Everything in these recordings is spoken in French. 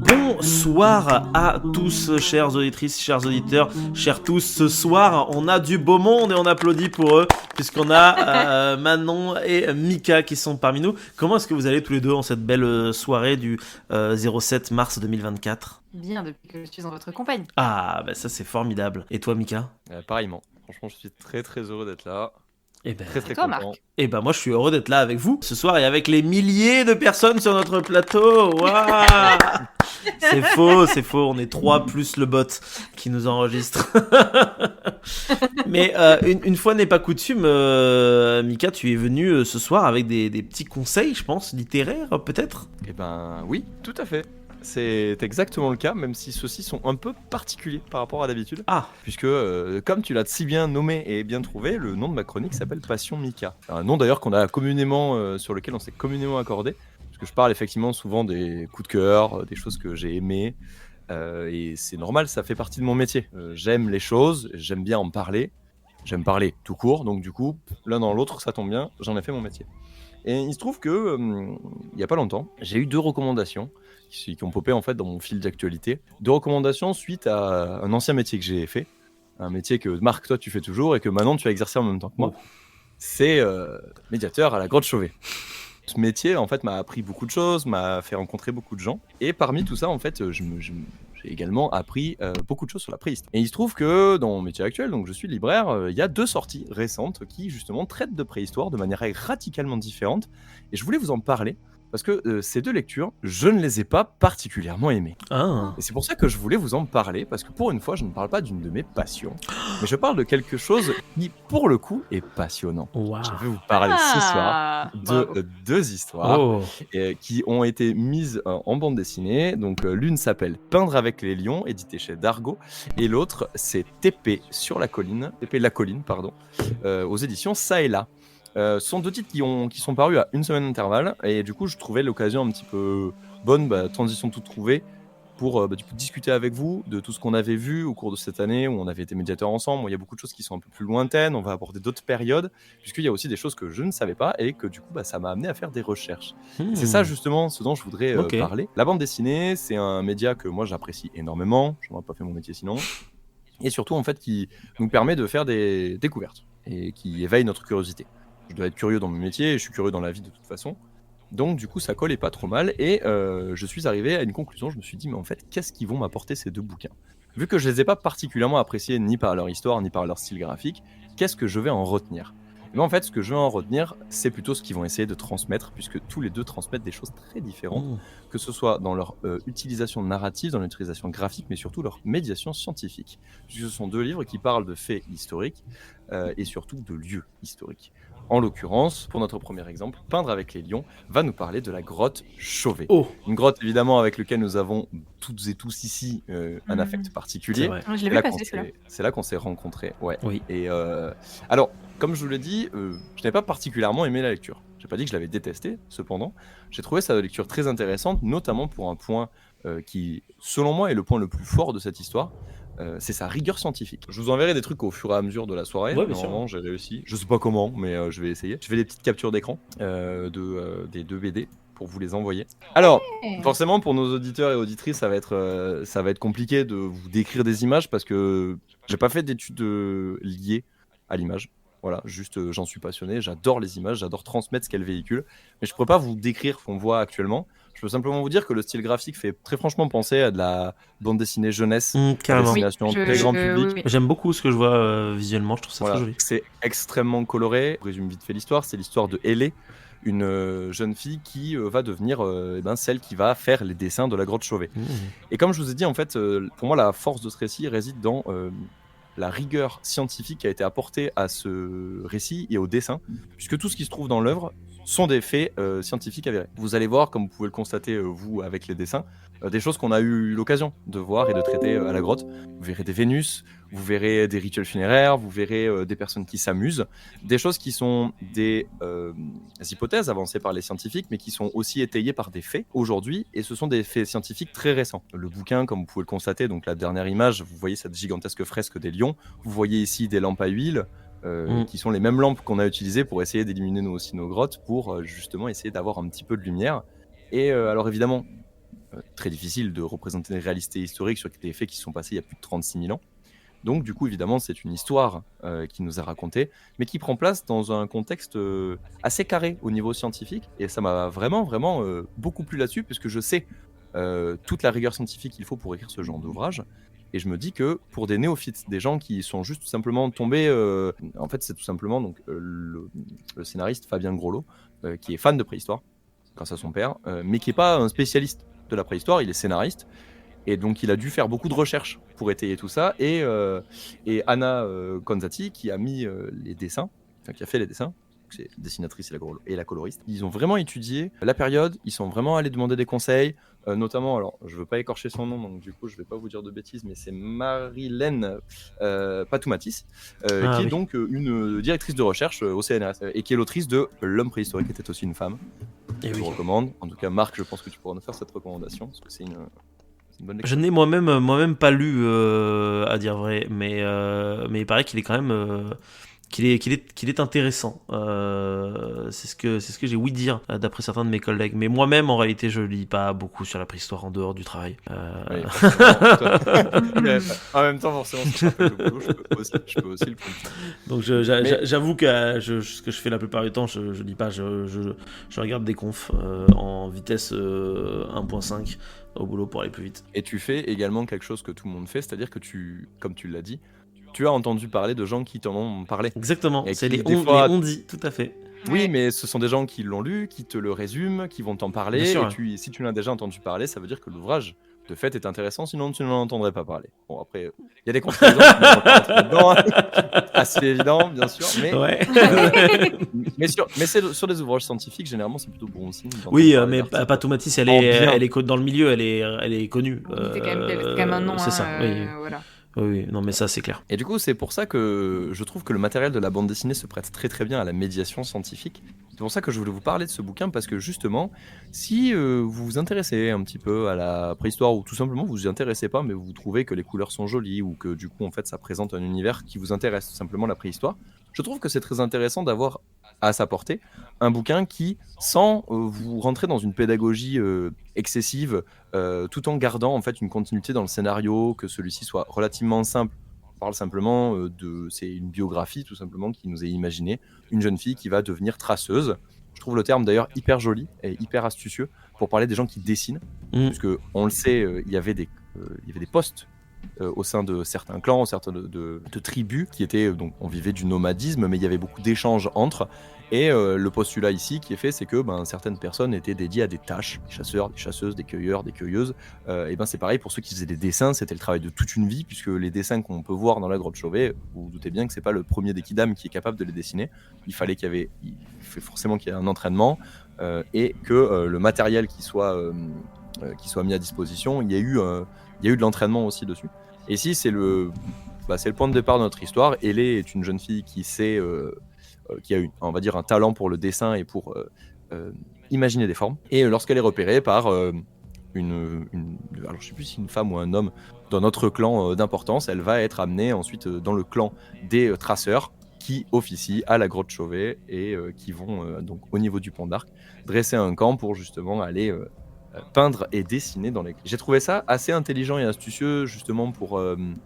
Bonsoir à tous, chères auditrices, chers auditeurs, chers tous. Ce soir, on a du beau monde et on applaudit pour eux, puisqu'on a Manon et Mika qui sont parmi nous. Comment est-ce que vous allez tous les deux en cette belle soirée du 07 mars 2024 ? Bien, depuis que je suis en votre compagnie. Ah, bah ça c'est formidable. Et toi, Mika ? Pareillement. Franchement, je suis très très heureux d'être là. Eh ben, Très très toi, content. Marc. Eh ben moi je suis heureux d'être là avec vous ce soir et avec les milliers de personnes sur notre plateau. Waouh. C'est faux, on est 3 plus le bot qui nous enregistre. Mais une fois n'est pas coutume, Mika, tu es venu ce soir avec des petits conseils, je pense, littéraires peut-être. Eh ben oui, tout à fait. C'est exactement le cas, même si ceux-ci sont un peu particuliers par rapport à d'habitude. Ah, Puisque, comme tu l'as si bien nommé et bien trouvé, le nom de ma chronique s'appelle Passion Mika. Un nom d'ailleurs qu'on a communément, sur lequel on s'est communément accordé. Parce que je parle effectivement souvent des coups de cœur, des choses que j'ai aimées. Et c'est normal, ça fait partie de mon métier. J'aime les choses, j'aime bien en parler. J'aime parler tout court, donc du coup, l'un dans l'autre, ça tombe bien, j'en ai fait mon métier. Et il se trouve que, il y a pas longtemps, j'ai eu 2 recommandations qui ont popé en fait dans mon fil d'actualité. 2 recommandations suite à un ancien métier que j'ai fait, un métier que Marc, toi tu fais toujours et que Manon tu as exercé en même temps que moi. C'est médiateur à la Grotte Chauvet. Ce métier en fait m'a appris beaucoup de choses, m'a fait rencontrer beaucoup de gens. Et parmi tout ça en fait, j'ai également appris beaucoup de choses sur la préhistoire. Et il se trouve que dans mon métier actuel, donc je suis libraire, il y a 2 sorties récentes qui justement traitent de préhistoire de manière radicalement différente. Et je voulais vous en parler parce que ces 2 lectures, je ne les ai pas particulièrement aimées. ah. Et c'est pour ça que je voulais vous en parler, parce que pour une fois, je ne parle pas d'une de mes passions, mais je parle de quelque chose qui, pour le coup, est passionnant. Wow. Je vais vous parler ce soir Bravo. de 2 histoires Oh. qui ont été mises en bande dessinée. Donc l'une s'appelle Peindre avec les lions, édité chez Dargaud, et l'autre c'est TP sur la colline, TP la colline, pardon, aux éditions Ça et Là. Ce sont 2 titres qui sont parus à 1 semaine d'intervalle, et du coup je trouvais l'occasion un petit peu bonne, transition toute trouvée, pour du coup, discuter avec vous de tout ce qu'on avait vu au cours de cette année où on avait été médiateurs ensemble. Bon, il y a beaucoup de choses qui sont un peu plus lointaines, on va aborder d'autres périodes, puisqu'il y a aussi des choses que je ne savais pas et que du coup ça m'a amené à faire des recherches. Et c'est ça justement ce dont je voudrais Ok. parler. La bande dessinée, c'est un média que moi j'apprécie énormément, je n'aurais pas fait mon métier sinon, et surtout en fait qui nous permet de faire des découvertes et qui éveille notre curiosité. Je dois être curieux dans mon métier et je suis curieux dans la vie de toute façon. Donc du coup ça collait pas trop mal et je suis arrivé à une conclusion. Je me suis dit mais en fait qu'est-ce qu'ils vont m'apporter ces 2 bouquins ? Vu que je les ai pas particulièrement appréciés ni par leur histoire ni par leur style graphique, qu'est-ce que je vais en retenir ? Et ben, en fait ce que je vais en retenir c'est plutôt ce qu'ils vont essayer de transmettre, puisque tous les 2 transmettent des choses très différentes, que ce soit dans leur utilisation narrative, dans l'utilisation graphique, mais surtout leur médiation scientifique. Puisque ce sont 2 livres qui parlent de faits historiques et surtout de lieux historiques. En l'occurrence, pour notre premier exemple, Peindre avec les lions va nous parler de la grotte Chauvet. Oh. Une grotte évidemment avec laquelle nous avons toutes et tous ici un affect particulier. C'est vrai. Je l'ai C'est vu là passer qu'on celui-là. s'est- c'est là qu'on s'est rencontrés. Ouais. Oui. Et alors, comme je vous l'ai dit, je n'ai pas particulièrement aimé la lecture. J'ai pas dit que je l'avais détesté, cependant. J'ai trouvé sa lecture très intéressante, notamment pour un point qui, selon moi, est le point le plus fort de cette histoire. C'est sa rigueur scientifique. Je vous enverrai des trucs au fur et à mesure de la soirée. Ouais, bien sûr. Normalement, j'ai réussi. Je sais pas comment, mais je vais essayer. Je fais des petites captures d'écran des 2 BD pour vous les envoyer. Alors, forcément, pour nos auditeurs et auditrices, ça va être compliqué de vous décrire des images parce que j'ai pas fait d'études liées à l'image. Voilà, juste j'en suis passionné, j'adore les images, j'adore transmettre ce qu'elles véhiculent, mais je pourrais pas vous décrire ce qu'on voit actuellement. Je peux simplement vous dire que le style graphique fait très franchement penser à de la bande dessinée jeunesse, Carrément. destination Oui, très grand public. oui. J'aime beaucoup ce que je vois visuellement, je trouve ça Voilà, très joli. c'est extrêmement coloré. Je résume vite fait l'histoire. C'est l'histoire de Hélé, une jeune fille qui va devenir celle qui va faire les dessins de la grotte Chauvet. Et comme je vous ai dit, en fait, pour moi, la force de ce récit réside dans la rigueur scientifique qui a été apportée à ce récit et au dessin, puisque tout ce qui se trouve dans l'œuvre sont des faits scientifiques avérés. Vous allez voir, comme vous pouvez le constater vous avec les dessins, des choses qu'on a eu l'occasion de voir et de traiter à la grotte. Vous verrez des Vénus, vous verrez des rituels funéraires, vous verrez des personnes qui s'amusent, des choses qui sont des hypothèses avancées par les scientifiques, mais qui sont aussi étayées par des faits aujourd'hui, et ce sont des faits scientifiques très récents. Le bouquin, comme vous pouvez le constater, donc la dernière image, vous voyez cette gigantesque fresque des lions, vous voyez ici des lampes à huile, qui sont les mêmes lampes qu'on a utilisées pour essayer d'éliminer nos grottes, pour justement essayer d'avoir un petit peu de lumière. Et alors évidemment, très difficile de représenter une réalité historique sur des faits qui se sont passés il y a plus de 36 000 ans. Donc du coup, évidemment, c'est une histoire qui nous est racontée, mais qui prend place dans un contexte assez carré au niveau scientifique. Et ça m'a vraiment beaucoup plu là-dessus, puisque je sais toute la rigueur scientifique qu'il faut pour écrire ce genre d'ouvrage. Et je me dis que pour des néophytes, des gens qui sont juste tout simplement tombés... en fait, c'est tout simplement donc, le scénariste Fabien Groslo, qui est fan de préhistoire, grâce à son père, mais qui n'est pas un spécialiste de la préhistoire, il est scénariste. Et donc, il a dû faire beaucoup de recherches pour étayer tout ça. Et Anna Konzati, qui a mis les dessins, enfin, qui a fait les dessins, c'est la dessinatrice et la coloriste, ils ont vraiment étudié la période, ils sont vraiment allés demander des conseils, notamment, alors, je veux pas écorcher son nom, donc du coup, je vais pas vous dire de bêtises, mais c'est Marilène Patoumatis, qui est donc une directrice de recherche au CNRS, et qui est l'autrice de L'homme préhistorique était aussi une femme. Et je vous recommande. En tout cas, Marc, je pense que tu pourras nous faire cette recommandation, parce que c'est une bonne lecture. Je n'ai moi-même pas lu, à dire vrai, mais il paraît qu'il est quand même qu'il est intéressant. C'est ce que j'ai ouï dire d'après certains de mes collègues. Mais moi-même, en réalité, je lis pas beaucoup sur la préhistoire en dehors du travail. Oui, en même temps, forcément, ça fait le boulot, je peux aussi le comprendre. Donc j'avoue que ce que je fais la plupart du temps, je lis pas, je regarde des confs en vitesse 1.5 au boulot pour aller plus vite. Et tu fais également quelque chose que tout le monde fait, c'est-à-dire que comme tu l'as dit, tu as entendu parler de gens qui t'en ont parlé. Exactement, et c'est qui, les on-dit, tout à fait. Oui, mais ce sont des gens qui l'ont lu, qui te le résument, qui vont t'en parler. Bien sûr, et si tu l'as déjà entendu parler, ça veut dire que l'ouvrage, de fait, est intéressant, sinon tu ne l'en entendrais pas parler. Bon, après, il y a des contrefaçons qui ne vont pas rentrer dedans, assez évident, bien sûr. Mais sur des ouvrages scientifiques, généralement, c'est plutôt bon signe. Oui, mais Patoumatis, elle est dans le milieu, elle est connue. C'est quand même un nom. C'est ça, oui. Voilà. Oui, non mais ça c'est clair. Et du coup c'est pour ça que je trouve que le matériel de la bande dessinée se prête très très bien à la médiation scientifique. C'est pour ça que je voulais vous parler de ce bouquin, parce que justement, si vous vous intéressez un petit peu à la préhistoire, ou tout simplement vous vous y intéressez pas, mais vous trouvez que les couleurs sont jolies, ou que du coup en fait ça présente un univers qui vous intéresse, tout simplement la préhistoire, je trouve que c'est très intéressant d'avoir à sa portée un bouquin qui, sans vous rentrer dans une pédagogie excessive, tout en gardant en fait une continuité dans le scénario, que celui-ci soit relativement simple. On parle simplement c'est une biographie tout simplement qui nous est imaginée, une jeune fille qui va devenir traceuse. Je trouve le terme d'ailleurs hyper joli et hyper astucieux pour parler des gens qui dessinent, puisque on le sait, il y avait des postes au sein de certains clans, de tribus qui étaient, donc on vivait du nomadisme, mais il y avait beaucoup d'échanges entre. Et le postulat ici qui est fait, c'est que certaines personnes étaient dédiées à des tâches, des chasseurs, des chasseuses, des cueilleurs, des cueilleuses. Et c'est pareil pour ceux qui faisaient des dessins, c'était le travail de toute une vie, puisque les dessins qu'on peut voir dans la grotte Chauvet, vous vous doutez bien que c'est pas le premier des Kidam qui est capable de les dessiner. Il faut forcément qu'il y ait un entraînement et que le matériel qui soit mis à disposition, il y a eu de l'entraînement aussi dessus. Et ici, c'est le point de départ de notre histoire. Elé est une jeune fille qui sait... qui a on va dire un talent pour le dessin et pour imaginer des formes. Et lorsqu'elle est repérée par alors je sais plus si une femme ou un homme dans notre clan d'importance, elle va être amenée ensuite dans le clan des traceurs qui officient à la grotte Chauvet et qui vont donc au niveau du pont d'Arc dresser un camp pour justement aller peindre et dessiner dans les... J'ai trouvé ça assez intelligent et astucieux justement pour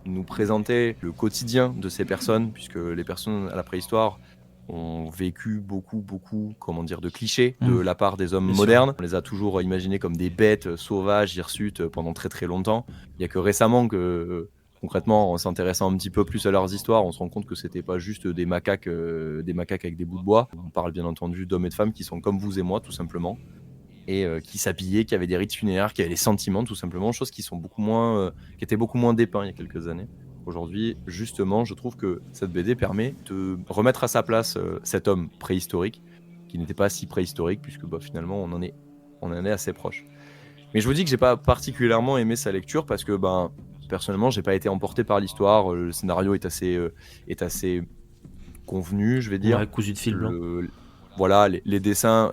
nous présenter le quotidien de ces personnes, puisque les personnes à la préhistoire ont vécu beaucoup de clichés de la part des hommes modernes. On les a toujours imaginés comme des bêtes sauvages, hirsutes pendant très très longtemps. Il n'y a que récemment que concrètement, en s'intéressant un petit peu plus à leurs histoires, on se rend compte que c'était pas juste des macaques avec des bouts de bois. On parle bien entendu d'hommes et de femmes qui sont comme vous et moi tout simplement, et qui s'habillaient, qui avaient des rites funéraires, qui avaient des sentiments tout simplement, choses qui étaient beaucoup moins dépeints il y a quelques années. Aujourd'hui, justement, je trouve que cette BD permet de remettre à sa place cet homme préhistorique, qui n'était pas si préhistorique, puisque finalement on en est assez proche. Mais je vous dis que j'ai pas particulièrement aimé sa lecture, parce que personnellement, j'ai pas été emporté par l'histoire. Le scénario est assez convenu, je vais dire. Ouais, cousu de fil blanc. Voilà, les dessins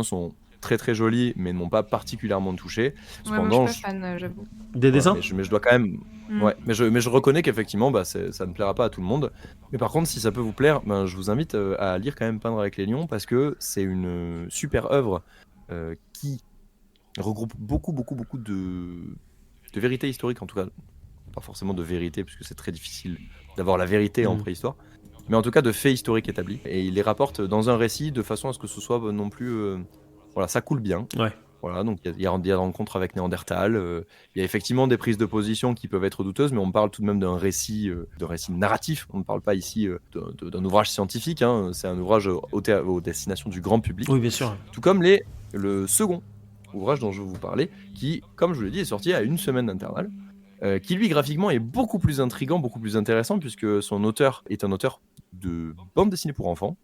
sont très très jolies, mais ne m'ont pas particulièrement touché. Ouais, moi je Cependant, suis pas fan, j'avoue. Des dessins mais je dois quand même. Mm. Ouais, mais je reconnais qu'effectivement, ça ne plaira pas à tout le monde. Mais par contre, si ça peut vous plaire, je vous invite à lire quand même Peindre avec les lions, parce que c'est une super œuvre qui regroupe beaucoup de vérités historiques, en tout cas, pas forcément de vérité, puisque c'est très difficile d'avoir la vérité en préhistoire, mais en tout cas de faits historiques établis. Et il les rapporte dans un récit de façon à ce que ce soit non plus. Voilà, ça coule bien. Ouais. Voilà, donc il y a des rencontres avec Néandertal. Il y a effectivement des prises de position qui peuvent être douteuses, mais on parle tout de même d'un récit narratif. On ne parle pas ici d'un ouvrage scientifique. Hein. C'est un ouvrage aux destinations du grand public. Oui, bien sûr. Tout comme le second ouvrage dont je vais vous parler, qui, comme je vous l'ai dit, est sorti à 1 semaine d'intervalle, qui lui graphiquement est beaucoup plus intriguant, beaucoup plus intéressant, puisque son auteur est un auteur de bande dessinée pour enfants.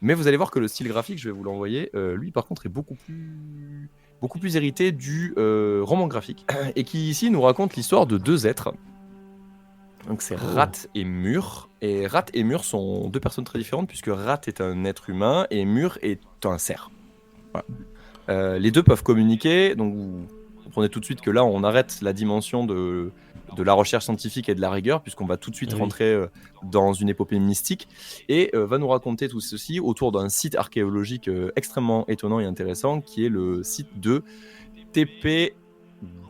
Mais vous allez voir que le style graphique, je vais vous l'envoyer, lui par contre est beaucoup plus hérité du roman graphique, et qui ici nous raconte l'histoire de 2 êtres. Donc c'est Rat et Mur. Et Rat et Mur sont 2 personnes très différentes, puisque Rat est un être humain et Mur est un cerf. Voilà. Les 2 peuvent communiquer, donc vous comprenez tout de suite que là on arrête la dimension de la recherche scientifique et de la rigueur, puisqu'on va tout de suite rentrer dans une épopée mystique, et va nous raconter tout ceci autour d'un site archéologique extrêmement étonnant et intéressant, qui est le site de TP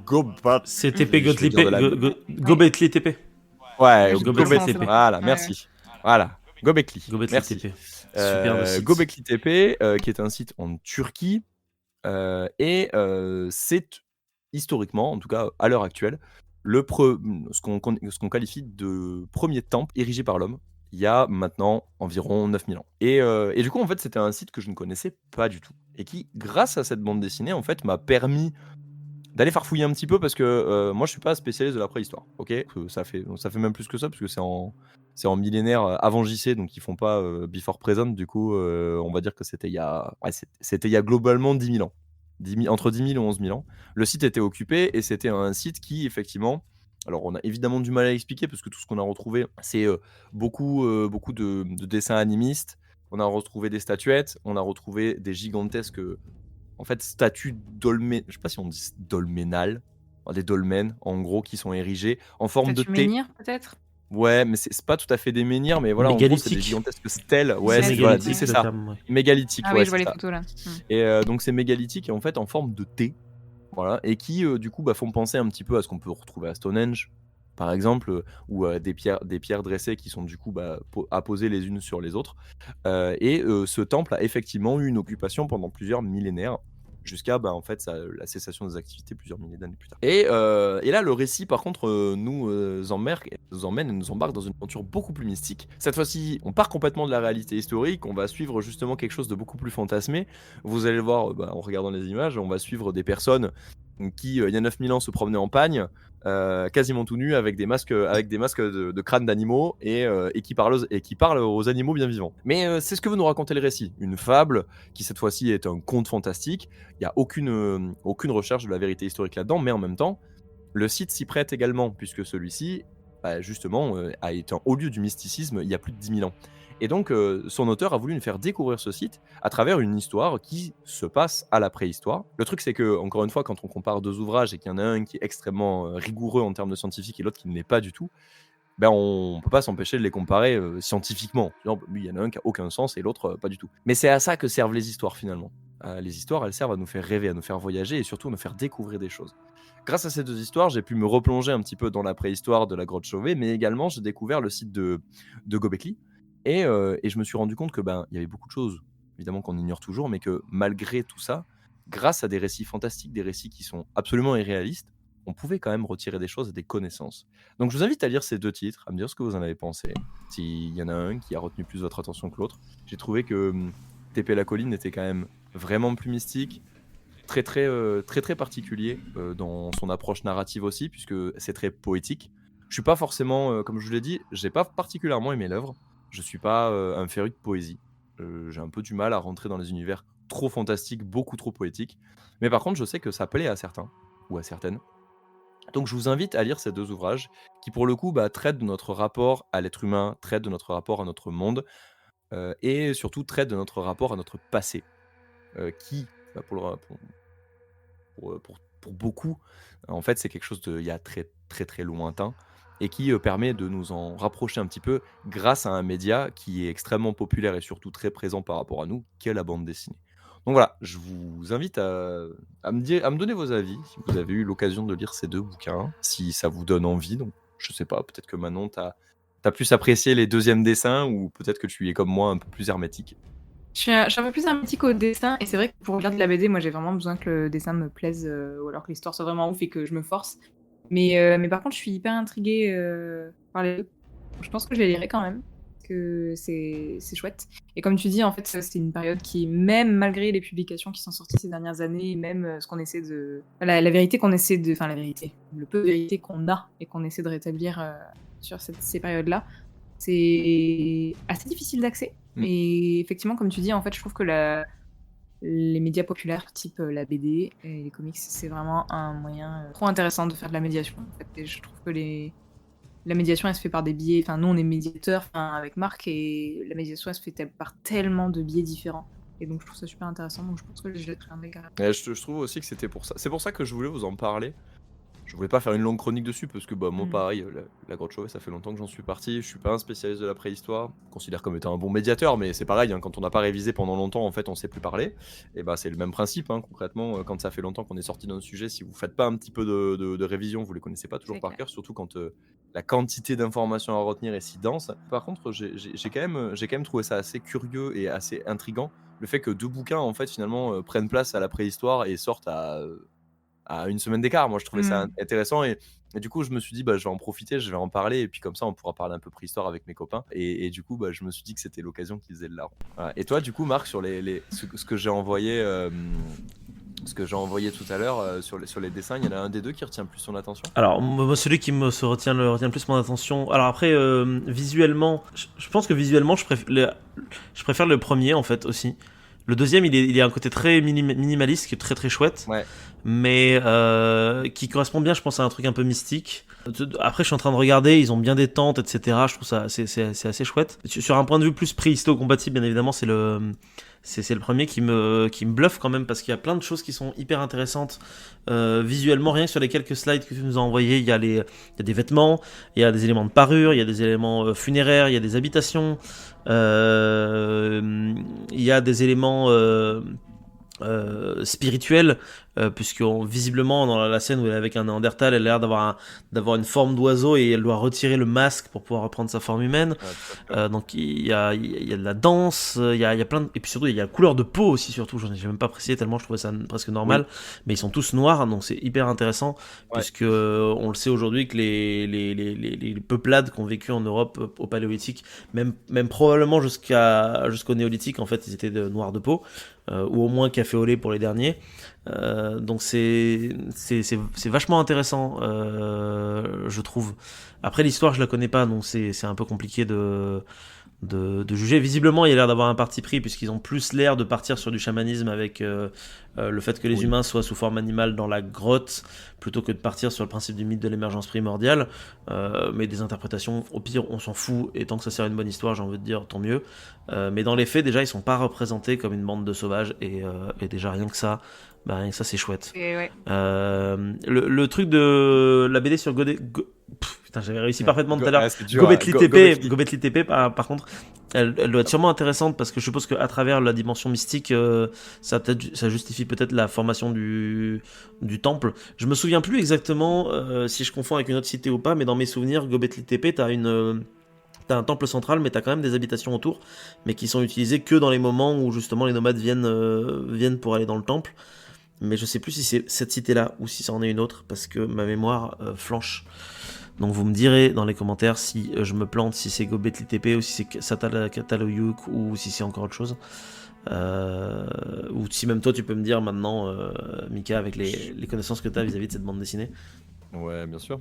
Gobat. C'est TP Gobetli TP. Ouais, Gobekli Gobekli. TP. Voilà, merci. Voilà, Gobekli. Gobetli Merci. TP. Superbe site. Gobekli TP, qui est un site en Turquie, et c'est historiquement, en tout cas à l'heure actuelle, ce qu'on qualifie de premier temple érigé par l'homme, il y a maintenant environ 9000 ans. Et du coup, en fait, c'était un site que je ne connaissais pas du tout, et qui, grâce à cette bande dessinée, en fait, m'a permis d'aller farfouiller un petit peu, parce que moi, je suis pas spécialiste de la préhistoire, ok. Ça fait même plus que ça, parce que c'est en millénaire avant JC, donc ils font pas before present, du coup, on va dire que c'était il y a globalement 10 000 ans. Entre 10 000 et 11 000 ans. Le site était occupé, et c'était un site qui, effectivement, alors on a évidemment du mal à expliquer, parce que tout ce qu'on a retrouvé, c'est beaucoup de dessins animistes. On a retrouvé des statuettes, on a retrouvé des gigantesques en fait statues je sais pas si on dit dolménales, des dolmens en gros, qui sont érigées en forme de Statue T. menhir, peut-être. Ouais, mais c'est pas tout à fait des menhirs, mais voilà, en gros, c'est des Mégalithiques. gigantesques stèles. Ouais, C'est voilà, mégalithique, c'est le ça. terme, ouais. Mégalithique, Ah ouais, oui, je vois c'est les ça. photos là. Et donc c'est mégalithique, et en fait en forme de T, voilà, et qui du coup font penser un petit peu à ce qu'on peut retrouver à Stonehenge, par exemple, ou des pierres dressées qui sont du coup apposées les unes sur les autres. Et ce temple a effectivement eu une occupation pendant plusieurs millénaires, jusqu'à en fait la cessation des activités plusieurs milliers d'années plus tard. Et là, le récit, par contre, nous emmène et nous embarque dans une aventure beaucoup plus mystique. Cette fois-ci, on part complètement de la réalité historique, on va suivre justement quelque chose de beaucoup plus fantasmé. Vous allez le voir en regardant les images, on va suivre des personnes qui, il y a 9000 ans, se promenaient en pagne, quasiment tout nus, avec des masques de crânes d'animaux, et qui parlent aux animaux bien vivants. Mais c'est ce que veut nous raconter le récit. Une fable qui, cette fois-ci, est un conte fantastique. Il n'y a aucune recherche de la vérité historique là-dedans, mais en même temps, le site s'y prête également, puisque celui-ci, justement, a été un haut lieu du mysticisme il y a plus de 10 000 ans. Et donc, son auteur a voulu nous faire découvrir ce site à travers une histoire qui se passe à la préhistoire. Le truc, c'est que, encore une fois, quand on compare 2 ouvrages et qu'il y en a un qui est extrêmement rigoureux en termes de scientifique et l'autre qui ne l'est pas du tout, on peut pas s'empêcher de les comparer scientifiquement. Lui, il y en a un qui a aucun sens et l'autre pas du tout. Mais c'est à ça que servent les histoires, finalement. Les histoires, elles servent à nous faire rêver, à nous faire voyager, et surtout à nous faire découvrir des choses. Grâce à ces 2 histoires, j'ai pu me replonger un petit peu dans la préhistoire de la grotte Chauvet, mais également j'ai découvert le site de Gobekli, et je me suis rendu compte que il y avait beaucoup de choses, évidemment, qu'on ignore toujours, mais que malgré tout ça, grâce à des récits fantastiques, des récits qui sont absolument irréalistes, on pouvait quand même retirer des choses et des connaissances. Donc je vous invite à lire ces 2 titres, à me dire ce que vous en avez pensé, s'il y en a un qui a retenu plus votre attention que l'autre. J'ai trouvé que TP la colline était quand même vraiment plus mystique, très particulier dans son approche narrative aussi, puisque c'est très poétique. Je suis pas forcément, comme je vous l'ai dit, j'ai pas particulièrement aimé l'œuvre. Je suis pas un féru de poésie. J'ai un peu du mal à rentrer dans les univers trop fantastiques, beaucoup trop poétiques. Mais par contre, je sais que ça plaît à certains, ou à certaines. Donc je vous invite à lire ces 2 ouvrages qui, pour le coup, traitent de notre rapport à l'être humain, traitent de notre rapport à notre monde, et surtout traitent de notre rapport à notre passé, qui pour beaucoup, en fait, c'est quelque chose de il y a très, très, très lointain et qui, permet de nous en rapprocher un petit peu grâce à un média qui est extrêmement populaire et surtout très présent par rapport à nous, qui est la bande dessinée. Donc voilà, je vous invite à me donner vos avis, si vous avez eu l'occasion de lire ces 2 bouquins, si ça vous donne envie. Donc je sais pas, peut-être que Manon, tu as plus apprécié les 2e dessins ou peut-être que tu es comme moi un peu plus hermétique? Je suis un peu plus hermétique au dessin et c'est vrai que pour lire de la BD, moi j'ai vraiment besoin que le dessin me plaise ou alors que l'histoire soit vraiment ouf et que je me force. Mais par contre, je suis hyper intriguée par les deux. Je pense que je les lirai quand même, parce que c'est chouette. Et comme tu dis, en fait, ça, c'est une période qui, même malgré les publications qui sont sorties ces dernières années, et même ce qu'on essaie de. La vérité qu'on essaie de. Enfin, la vérité. Le peu de vérité qu'on a et qu'on essaie de rétablir sur ces périodes-là, c'est assez difficile d'accès. Mm. Et effectivement, comme tu dis, en fait, je trouve que les médias populaires, type la BD et les comics, c'est vraiment un moyen trop intéressant de faire de la médiation. En fait. Et je trouve que la médiation, elle se fait par des biais. Enfin, nous, on est médiateurs avec Marc, et la médiation, elle se fait par tellement de biais différents. Et donc, je trouve ça super intéressant. Donc, je pense que je l'ai un carrément. Et je trouve aussi que c'était pour ça. C'est pour ça que je voulais vous en parler. Je voulais pas faire une longue chronique dessus parce que moi pareil, la grotte Chauvet, ça fait longtemps que j'en suis parti. Je suis pas un spécialiste de la préhistoire. Je me considère comme étant un bon médiateur, mais c'est pareil, quand on n'a pas révisé pendant longtemps, en fait, on sait plus parler. Et c'est le même principe, concrètement. Quand ça fait longtemps qu'on est sorti d'un sujet, si vous faites pas un petit peu de révision, vous les connaissez pas toujours C'est par clair. cœur, surtout quand la quantité d'informations à retenir est si dense. Par contre, j'ai quand même trouvé ça assez curieux et assez intriguant, le fait que 2 bouquins, en fait, finalement, prennent place à la préhistoire et sortent à une semaine d'écart. Moi, je trouvais ça intéressant et du coup, je me suis dit, je vais en profiter, je vais en parler et puis comme ça, on pourra parler un peu préhistoire avec mes copains. Et du coup, je me suis dit que c'était l'occasion qu'ils faisaient le larron. Voilà. Et toi, du coup, Marc, sur ce que j'ai envoyé, tout à l'heure sur les dessins, il y en a un des deux qui retient plus son attention? Alors, moi, celui qui retient le plus mon attention. Alors après, visuellement, je pense que visuellement, je préfère le premier en fait aussi. Le deuxième, il a un côté très minimaliste qui est très très chouette, Ouais. mais qui correspond bien, je pense, à un truc un peu mystique. Après, je suis en train de regarder, ils ont bien des tentes, etc. Je trouve ça c'est assez chouette. Sur un point de vue plus préhisto-compatible, bien évidemment, c'est le premier qui me bluffe quand même, parce qu'il y a plein de choses qui sont hyper intéressantes visuellement. Rien que sur les quelques slides que tu nous as envoyés, il y a des vêtements, il y a des éléments de parure, il y a des éléments funéraires, il y a des habitations, il y a des éléments spirituelle, puisque visiblement dans la scène où elle est avec un Néandertal, elle a l'air d'avoir une forme d'oiseau et elle doit retirer le masque pour pouvoir reprendre sa forme humaine. Donc il y a de la danse, il y a plein de... Et puis surtout il y a la couleur de peau aussi, surtout j'ai même pas apprécié tellement je trouvais ça presque normal. Mais ils sont tous noirs, donc c'est hyper intéressant, puisque on le sait aujourd'hui que les peuplades qui ont vécu en Europe au Paléolithique, même probablement jusqu'au Néolithique, en fait ils étaient noirs de peau. Ou au moins café au lait pour les derniers. Donc c'est vachement intéressant, je trouve. Après, l'histoire, je la connais pas, donc c'est un peu compliqué de juger. Visiblement, il y a l'air d'avoir un parti pris, puisqu'ils ont plus l'air de partir sur du chamanisme avec le fait que les humains soient sous forme animale dans la grotte, plutôt que de partir sur le principe du mythe de l'émergence primordiale. Mais des interprétations, au pire, on s'en fout, et tant que ça sert à une bonne histoire, j'ai envie de dire, tant mieux. Mais dans les faits, déjà, ils sont pas représentés comme une bande de sauvages, et déjà, rien que ça, c'est chouette. Et ouais. Le truc de la BD sur putain, j'avais réussi parfaitement tout à l'heure. Gobetli TP, par contre, elle doit être sûrement intéressante, parce que je suppose qu'à travers la dimension mystique, ça justifie peut-être la formation du temple. Je me souviens plus exactement si je confonds avec une autre cité ou pas, mais dans mes souvenirs, Gobetli Tepe, t'as un temple central, mais t'as quand même des habitations autour, mais qui sont utilisées que dans les moments où justement les nomades viennent pour aller dans le temple. Mais je sais plus si c'est cette cité-là ou si c'en est une autre, parce que ma mémoire flanche. Donc vous me direz dans les commentaires si je me plante, si c'est Gobetli Tepe ou si c'est Çatalhöyük ou si c'est encore autre chose. Ou si même toi tu peux me dire maintenant, Mika, avec les connaissances que tu as vis-à-vis de cette bande dessinée. Ouais, bien sûr.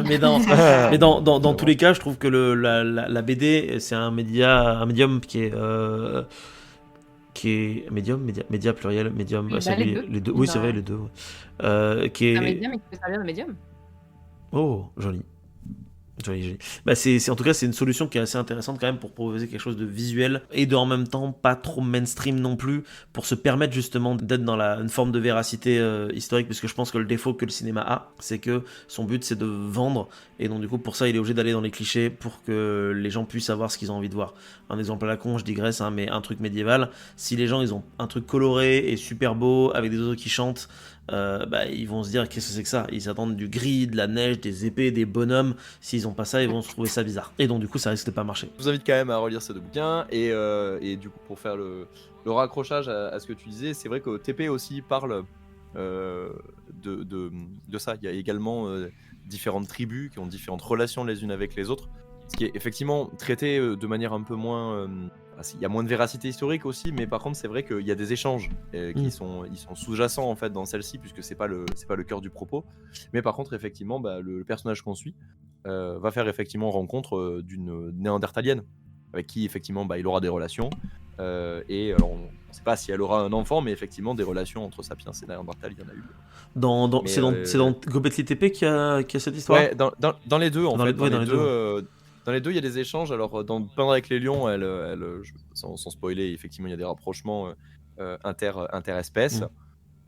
mais dans tous les cas, je trouve que la BD, c'est un médium qui est média pluriel, médium, les deux. Oui, c'est vrai, les deux. Qui est un médium et qui peut servir de médium. Oh, joli. Joli. Bah en tout cas, c'est une solution qui est assez intéressante quand même pour proposer quelque chose de visuel et de en même temps pas trop mainstream non plus, pour se permettre justement d'être dans une forme de véracité historique, parce que je pense que le défaut que le cinéma a, c'est que son but c'est de vendre, et donc du coup pour ça il est obligé d'aller dans les clichés pour que les gens puissent savoir ce qu'ils ont envie de voir. Un exemple à la con, je digresse, hein, mais un truc médiéval, si les gens ils ont un truc coloré et super beau avec des oiseaux qui chantent, ils vont se dire qu'est-ce que c'est que ça, ils attendent du gris, de la neige, des épées, des bonhommes. S'ils ont pas ça, ils vont se trouver ça bizarre, et donc du coup ça risque de pas marcher. Je vous invite quand même à relire ces deux bouquins, et du coup pour faire le raccrochage à ce que tu disais, c'est vrai que TP aussi parle de ça. Il y a également différentes tribus qui ont différentes relations les unes avec les autres, ce qui est effectivement traité de manière un peu moins... il y a moins de véracité historique aussi, mais par contre c'est vrai qu'il y a des échanges qui sont sous-jacents en fait dans celle-ci, puisque c'est pas le cœur du propos. Mais par contre effectivement le personnage qu'on suit va faire effectivement rencontre d'une néandertalienne avec qui effectivement il aura des relations, et alors on ne sait pas si elle aura un enfant, mais effectivement des relations entre sapiens et néandertal il y en a eu. C'est dans Göbekli Tepe qu'il y a cette histoire. Ouais, dans les deux en fait. Dans les deux, il y a des échanges. Alors, dans Peindre avec les lions, sans spoiler, effectivement, il y a des rapprochements interespèces.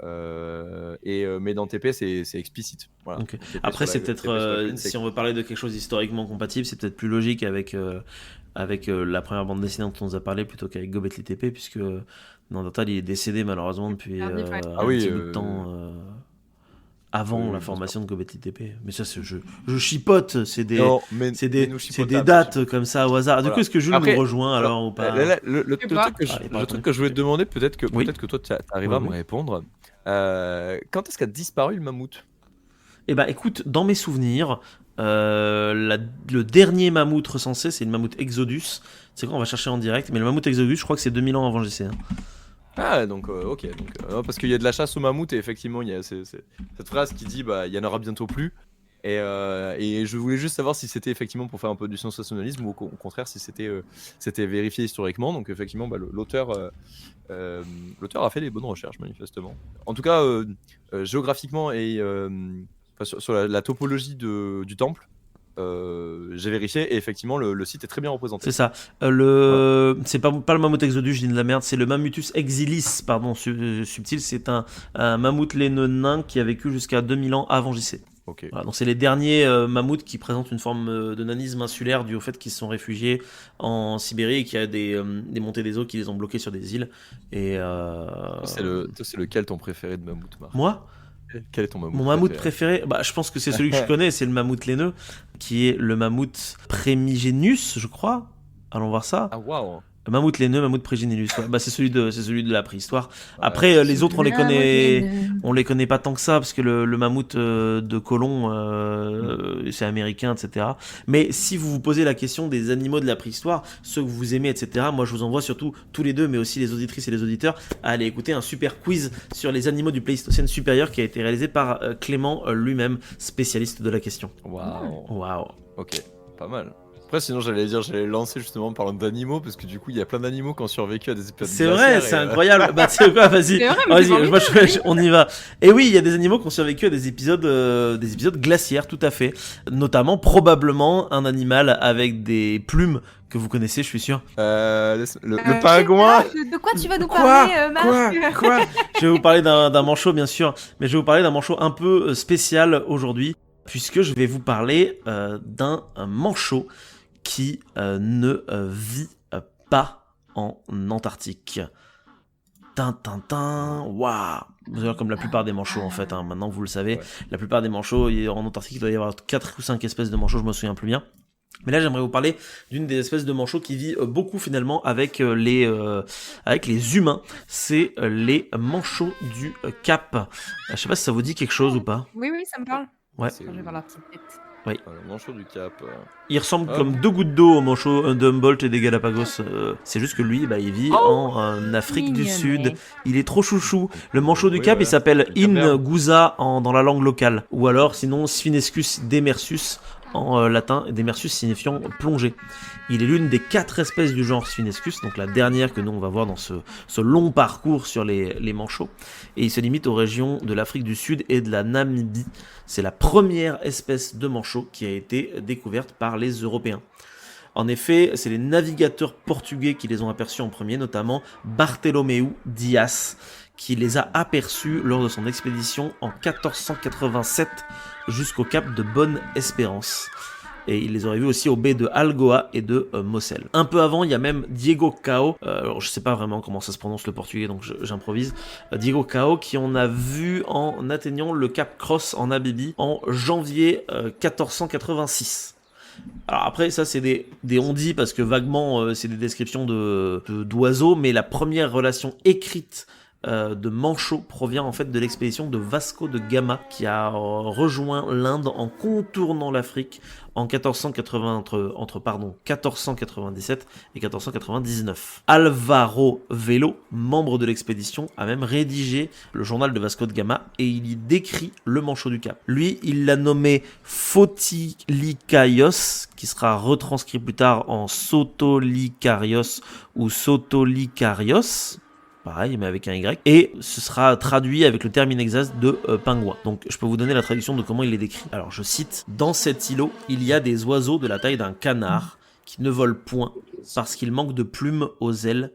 Mais dans TP, c'est explicite. Voilà. Okay. Après, c'est peut-être, si on veut parler de quelque chose historiquement compatible, c'est peut-être plus logique avec la première bande dessinée dont on nous a parlé plutôt qu'avec Göbekli Tepe, puisque Néandertal il est décédé malheureusement depuis un petit bout de temps. Avant la formation de Göbekli Tepe. Mais ça, je chipote, c'est des dates comme ça au hasard. Du coup, est-ce que Jules nous rejoint alors ou pas? Le truc que je voulais te demander, peut-être que toi tu arrives à me répondre. Quand est-ce qu'a disparu le mammouth? Eh ben, écoute, dans mes souvenirs, le dernier mammouth recensé, c'est le mammouth Exodus. C'est quoi, on va chercher en direct. Mais le mammouth Exodus, je crois que c'est 2000 ans avant GC. Ah donc ok, parce qu'il y a de la chasse au mammouth, et effectivement il y a cette phrase qui dit il y en aura bientôt plus, et je voulais juste savoir si c'était effectivement pour faire un peu du sensationnalisme ou au contraire si c'était vérifié historiquement. Donc effectivement l'auteur a fait des bonnes recherches manifestement, en tout cas géographiquement, et sur la topologie du temple. J'ai vérifié et effectivement le site est très bien représenté. C'est ça. C'est pas le mammouth Exodus, je dis de la merde, c'est le Mammuthus exilis, pardon, subtil. C'est un mammouth laineux nain qui a vécu jusqu'à 2000 ans avant JC. Okay. Voilà, donc c'est les derniers mammouths qui présentent une forme de nanisme insulaire dû au fait qu'ils se sont réfugiés en Sibérie et qu'il y a des montées des eaux qui les ont bloqués sur des îles. Et c'est lequel ton préféré de mammouth, Marc? Moi? Quel est ton mammouth? Mon mammouth préféré, je pense que c'est celui que je connais, c'est le mammouth laineux, qui est le mammouth Primigenius, je crois. Allons voir ça. Ah waouh. Mammouth laineux, mammouth Primigenius. Ouais. C'est celui de la préhistoire. Après, les autres, on les connaît pas tant que ça, parce que le mammouth de Colomb, c'est américain, etc. Mais si vous vous posez la question des animaux de la préhistoire, ceux que vous aimez, etc., moi je vous envoie surtout tous les deux, mais aussi les auditrices et les auditeurs, à aller écouter un super quiz sur les animaux du Pléistocène supérieur qui a été réalisé par Clément lui-même, spécialiste de la question. Waouh. Ok, pas mal. Après, sinon, j'allais lancer justement en parlant d'animaux, parce que du coup, il y a plein d'animaux qui ont survécu à des épisodes. C'est vrai, c'est incroyable. Tu sais quoi, vas-y, on y va. Et oui, il y a des animaux qui ont survécu à des épisodes glaciaires, tout à fait. Notamment, probablement, un animal avec des plumes que vous connaissez, je suis sûr. Le pingouin. De quoi tu vas nous parler, Marc? Quoi Je vais vous parler d'un manchot, bien sûr, mais je vais vous parler d'un manchot un peu spécial aujourd'hui, puisque je vais vous parler d'un manchot qui ne vit pas en Antarctique. Waouh. Comme la plupart des manchots en fait, maintenant vous le savez, ouais. La plupart des manchots, en Antarctique il doit y avoir 4 ou 5 espèces de manchots, je me souviens plus bien. Mais là j'aimerais vous parler d'une des espèces de manchots qui vit beaucoup finalement avec les humains. C'est les manchots du Cap. Je sais pas si ça vous dit quelque chose ou pas. Oui, ça me parle. Ouais. Je vais voir la petite tête. Oui. Le manchot du Cap. Il ressemble comme 2 gouttes d'eau au manchot d'Humboldt et des Galapagos. C'est juste que lui, il vit en Afrique du Sud. Il est trop chouchou. Le manchot du Cap, il s'appelle Ingouza dans la langue locale. Ou alors, sinon, Sphinescus demersus en latin, demersus signifiant plongée. Il est l'une des 4 espèces du genre Sphinescus, donc la dernière que nous on va voir dans ce long parcours sur les manchots. Et il se limite aux régions de l'Afrique du Sud et de la Namibie. C'est la première espèce de manchot qui a été découverte par les Européens. En effet, c'est les navigateurs portugais qui les ont aperçus en premier, notamment Bartholomew Dias, qui les a aperçus lors de son expédition en 1487 jusqu'au cap de Bonne-Espérance. Et il les aurait vus aussi aux baies de Algoa et de Mossel. Un peu avant, il y a même Diego Cao, alors je sais pas vraiment comment ça se prononce le portugais, donc j'improvise, Diego Cao, qui on a vu en atteignant le cap Cross en Namibie en janvier 1486. Alors après, ça c'est des on-dit parce que vaguement c'est des descriptions d'oiseaux, mais la première relation écrite de manchot provient en fait de l'expédition de Vasco de Gama qui a rejoint l'Inde en contournant l'Afrique en 1497 et 1499. Alvaro Velo, membre de l'expédition, a même rédigé le journal de Vasco de Gama et il y décrit le manchot du Cap. Lui, il l'a nommé Photilicaios, qui sera retranscrit plus tard en Sotolicarios ou Sotolicarios, pareil, mais avec un Y, et ce sera traduit avec le terme inexact de pingouin. Donc je peux vous donner la traduction de comment il est décrit. Alors je cite: dans cet îlot, il y a des oiseaux de la taille d'un canard qui ne volent point parce qu'ils manquent de plumes aux ailes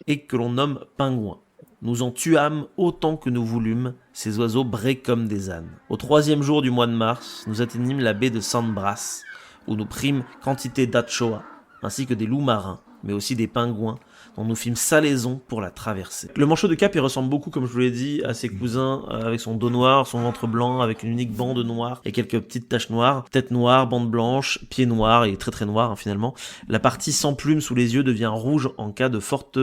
et que l'on nomme pingouins. Nous en tuâmes autant que nous voulûmes, ces oiseaux brés comme des ânes. Au 3e jour du mois de mars, nous atteignîmes la baie de San Bras, où nous prîmes quantité d'achoa, ainsi que des loups marins, mais aussi des pingouins, dont nous fîmes salaison pour la traverser. Le manchot de Cap, il ressemble beaucoup, comme je vous l'ai dit, à ses cousins, avec son dos noir, son ventre blanc, avec une unique bande noire et quelques petites taches noires, tête noire, bande blanche, pieds noirs, il est très très noir hein, finalement. La partie sans plumes sous les yeux devient rouge en cas de forte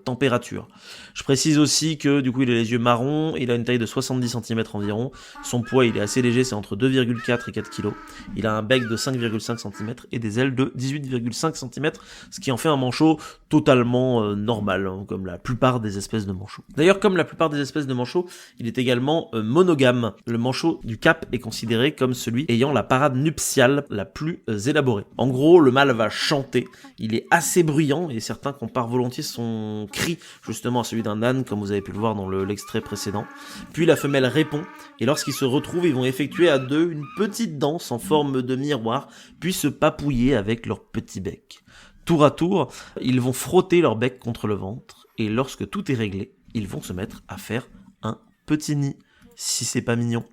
température. Je précise aussi que du coup il a les yeux marrons, il a une taille de 70 cm environ, son poids il est assez léger, c'est entre 2,4 et 4 kg. Il a un bec de 5,5 cm et des ailes de 18,5 cm, ce qui en fait un manchot totalement normal, hein, comme la plupart des espèces de manchots. D'ailleurs, comme la plupart des espèces de manchots, il est également monogame. Le manchot du Cap est considéré comme celui ayant la parade nuptiale la plus élaborée. En gros, le mâle va chanter, il est assez bruyant et certains comparent volontiers son cri justement à celui d'un âne, comme vous avez pu le voir dans l'extrait précédent. Puis la femelle répond et lorsqu'ils se retrouvent, ils vont effectuer à deux une petite danse en forme de miroir, puis se papouiller avec leur petit bec. Tour à tour, ils vont frotter leur bec contre le ventre et lorsque tout est réglé, ils vont se mettre à faire un petit nid, si c'est pas mignon.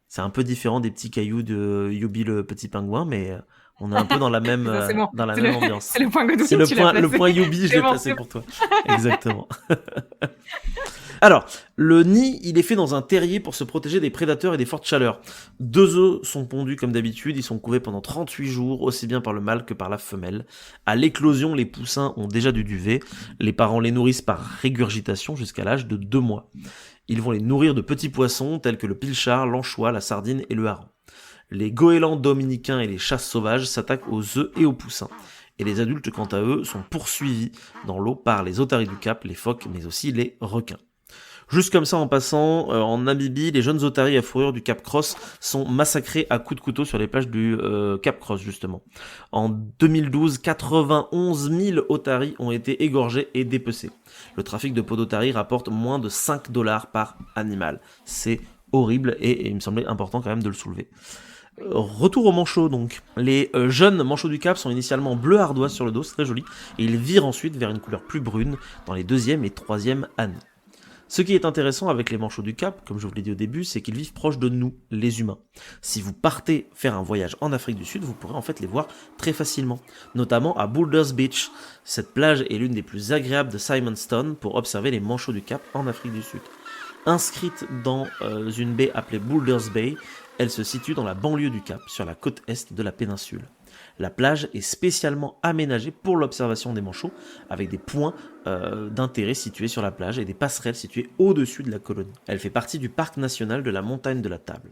C'est un peu différent des petits cailloux de Yubi le petit pingouin, mais on est un peu dans la même, bon. dans la même ambiance. C'est le point Godwin, C'est le point Yubi, je l'ai placé pour toi. Exactement. Alors, le nid, il est fait dans un terrier pour se protéger des prédateurs et des fortes chaleurs. 2 œufs sont pondus comme d'habitude, ils sont couvés pendant 38 jours, aussi bien par le mâle que par la femelle. À l'éclosion, les poussins ont déjà du duvet. Les parents les nourrissent par régurgitation jusqu'à l'âge de 2 mois. Ils vont les nourrir de petits poissons tels que le pilchard, l'anchois, la sardine et le hareng. Les goélands dominicains et les chasses sauvages s'attaquent aux œufs et aux poussins. Et les adultes, quant à eux, sont poursuivis dans l'eau par les otaries du Cap, les phoques, mais aussi les requins. Juste comme ça, en passant, en Namibie, les jeunes otaries à fourrure du Cap Cross sont massacrés à coups de couteau sur les plages du Cap Cross, justement. En 2012, 91 000 otaries ont été égorgées et dépecées. Le trafic de peau d'otarie rapporte moins de $5 par animal. C'est horrible et il me semblait important quand même de le soulever. Retour aux manchots donc. Les jeunes manchots du Cap sont initialement bleu ardoise sur le dos, c'est très joli, et ils virent ensuite vers une couleur plus brune dans les 2e et 3e années. Ce qui est intéressant avec les manchots du Cap, comme je vous l'ai dit au début, c'est qu'ils vivent proches de nous, les humains. Si vous partez faire un voyage en Afrique du Sud, vous pourrez en fait les voir très facilement, notamment à Boulders Beach. Cette plage est l'une des plus agréables de Simonstown pour observer les manchots du Cap en Afrique du Sud. Inscrite dans une baie appelée Boulders Bay, elle se situe dans la banlieue du Cap, sur la côte est de la péninsule. La plage est spécialement aménagée pour l'observation des manchots, avec des points d'intérêt situés sur la plage et des passerelles situées au-dessus de la colonie. Elle fait partie du parc national de la montagne de la Table.